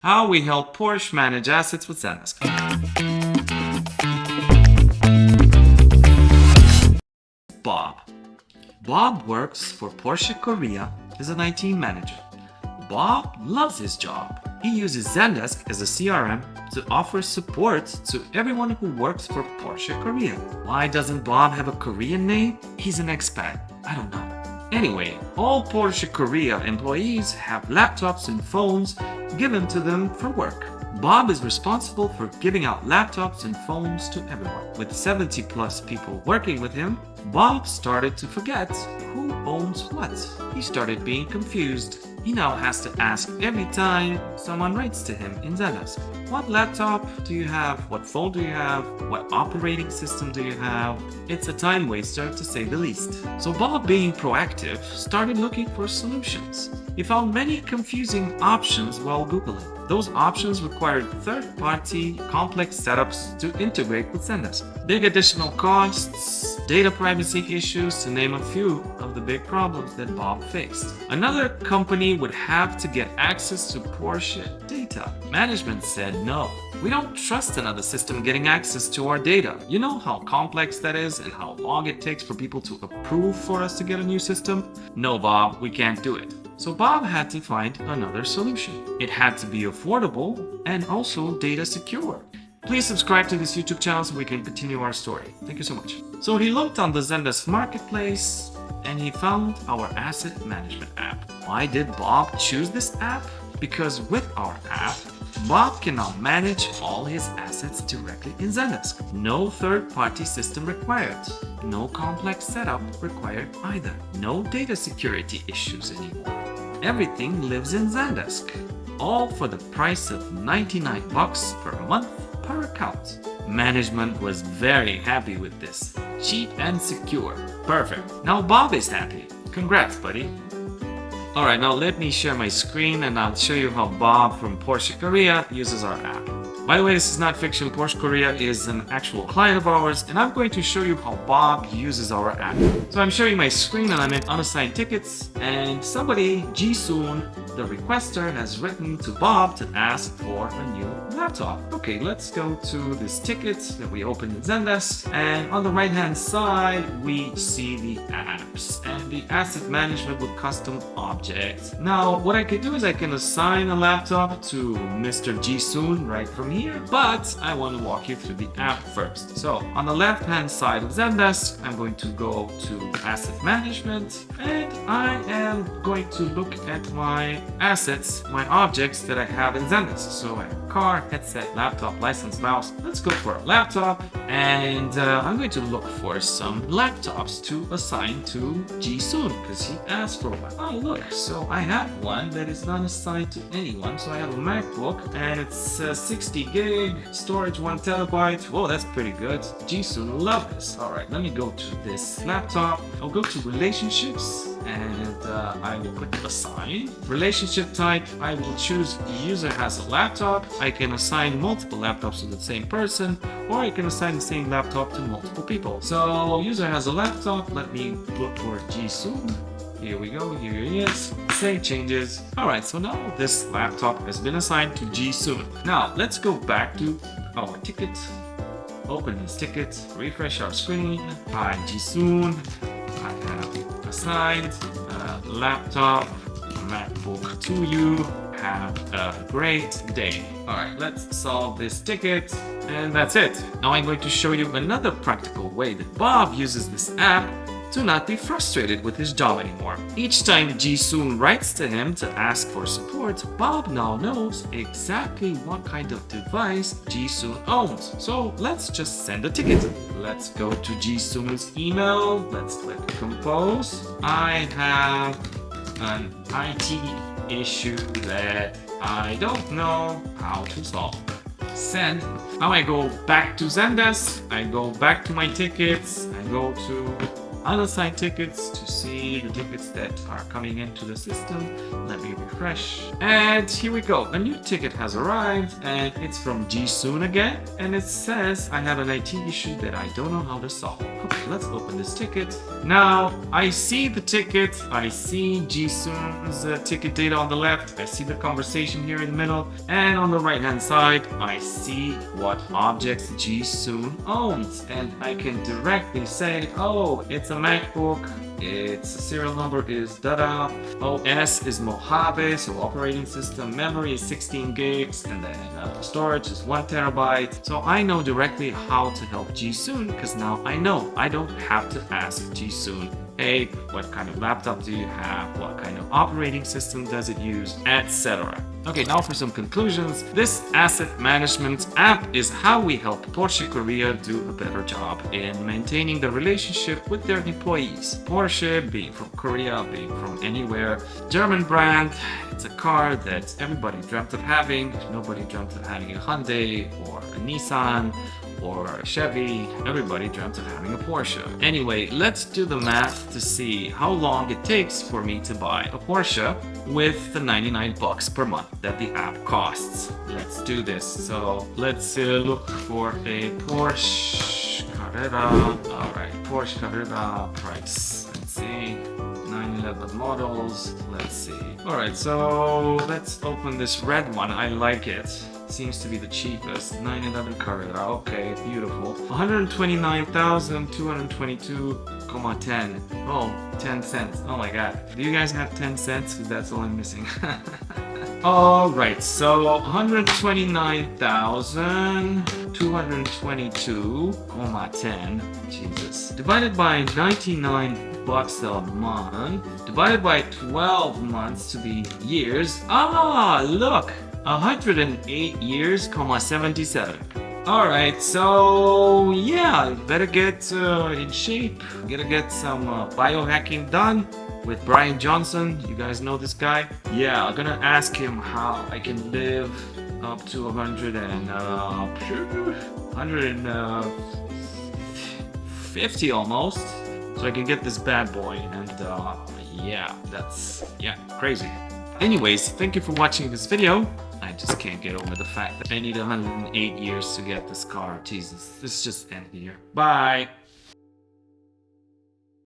How we help Porsche manage assets with Zendesk. Bob. Bob works for Porsche Korea as an IT manager. Bob loves his job. He uses Zendesk as a CRM to offer support to everyone who works for Porsche Korea. Why doesn't Bob have a Korean name? He's an expat. I don't know. Anyway, all Porsche Korea employees have laptops and phones given to them for work. Bob is responsible for giving out laptops and phones to everyone. With 70 plus people working with him, Bob started to forget who owns what. He started being confused. He now has to ask every time someone writes to him in Zendesk. What laptop do you have? What phone do you have? What operating system do you have? It's a time waster to say the least. So Bob, being proactive, started looking for solutions. He found many confusing options while Googling. Those options required third-party complex setups to integrate with Zendesk. Big additional costs, data privacy issues, to name a few of the big problems that Bob faced. Another company would have to get access to Porsche data. Management said no. We don't trust another system getting access to our data. You know how complex that is and how long it takes for people to approve for us to get a new system? No, Bob, we can't do it. So Bob had to find another solution. It had to be affordable and also data secure. Please subscribe to this YouTube channel so we can continue our story. Thank you so much. So he looked on the Zendesk marketplace and he found our asset management app. Why did Bob choose this app? Because with our app, Bob can now manage all his assets directly in Zendesk. No third-party system required. No complex setup required either. No data security issues anymore. Everything lives in Zendesk. All for the price of $99 per month per account. Management was very happy with this. Cheap and secure. Perfect. Now Bob is happy. Congrats, buddy. Alright, now let me share my screen and I'll show you how Bob from Porsche Korea uses our app. By the way, this is not fiction. Porsche Korea is an actual client of ours, and I'm going to show you how Bob uses our app. So I'm sharing my screen and I'm in unassigned tickets, and somebody, Ji-soon, the requester, has written to Bob to ask for a new laptop. Okay, let's go to this ticket that we opened in Zendesk, and on the right hand side we see the apps and the asset management with custom objects. Now what I can do is I can assign a laptop to Mr. Ji-soon right from here, but I want to walk you through the app first. So on the left hand side of Zendesk, I'm going to go to asset management, and I am going to look at my assets, my objects that I have in Zendesk. So I have car, headset, laptop, license, mouse. Let's go for a laptop, and I'm going to look for some laptops to assign to Ji-soon because he asked for one. Oh look, so I have one that is not assigned to anyone. So I have a MacBook and it's 60 gig, storage 1 terabyte. Whoa, that's pretty good. Ji-soon will love this. All right, let me go to this laptop. I'll go to relationships and I will click assign. Relationship type, I will choose user has a laptop. I can assign multiple laptops to the same person, or I can assign the same laptop to multiple people. So user has a laptop. Let me look for Ji-soon. Here we go, here he is. Save changes. Alright, so now this laptop has been assigned to Ji-soon. Now, let's go back to our ticket. Open this ticket, refresh our screen. Hi, Ji-soon. I have assigned a laptop, MacBook to you. Have a great day. Alright, let's solve this ticket, and that's it. Now I'm going to show you another practical way that Bob uses this app to not be frustrated with his job anymore. Each time Ji-soon writes to him to ask for support, Bob now knows exactly what kind of device Ji-soon owns. So let's just send a ticket. Let's go to Ji-soon's email. Let's click compose. I have an IT issue that I don't know how to solve. Send. Now I go back to Zendesk. I go back to my tickets. I go to unassigned tickets to see the tickets that are coming into the system. Let me refresh. And here we go. A new ticket has arrived and it's from Jisoo again. And it says I have an IT issue that I don't know how to solve. Okay, let's open this ticket. Now I see the ticket. I see Jisoo's ticket data on the left. I see the conversation here in the middle. And on the right hand side, I see what objects Jisoo owns. And I can directly say, oh, it's a MacBook, its serial number is Dada, OS is Mojave, so operating system, memory is 16 gigs, and then storage is 1 terabyte. So I know directly how to help Jisoo because now I know. I don't have to ask Jisoo, hey, what kind of laptop do you have? What kind of operating system does it use? Etc. Okay, now for some conclusions. This asset management app is how we help Porsche Korea do a better job in maintaining the relationship with their employees. Porsche, being from Korea, being from anywhere, German brand, it's a car that everybody dreamt of having. Nobody dreamt of having a Hyundai or a Nissan or a Chevy. Everybody dreamt of having a Porsche. Anyway, let's do the math to see how long it takes for me to buy a Porsche with the 99 bucks per month that the app costs. Let's do this. So let's look for a Porsche Carrera. Alright, Porsche Carrera price. Let's see. 911 models. Let's see. Alright, so let's open this red one. I like it. Seems to be the cheapest. 911 Carrera. Okay, beautiful. 129,222.10. Oh, 10 cents. Oh my god. Do you guys have 10 cents? Because that's all I'm missing. Alright, so 129,222.10. Jesus. Divided by 99 bucks a month. Divided by 12 months to be years. Ah, look! 108 years, 77. Alright, so yeah, better get in shape. Gotta get some biohacking done with Brian Johnson. You guys know this guy? Yeah, I'm gonna ask him how I can live up to 150 almost, so I can get this bad boy. And yeah, that's crazy. Anyways, thank you for watching this video. I just can't get over the fact that I need 108 years to get this car. Jesus, let's just end here. Bye.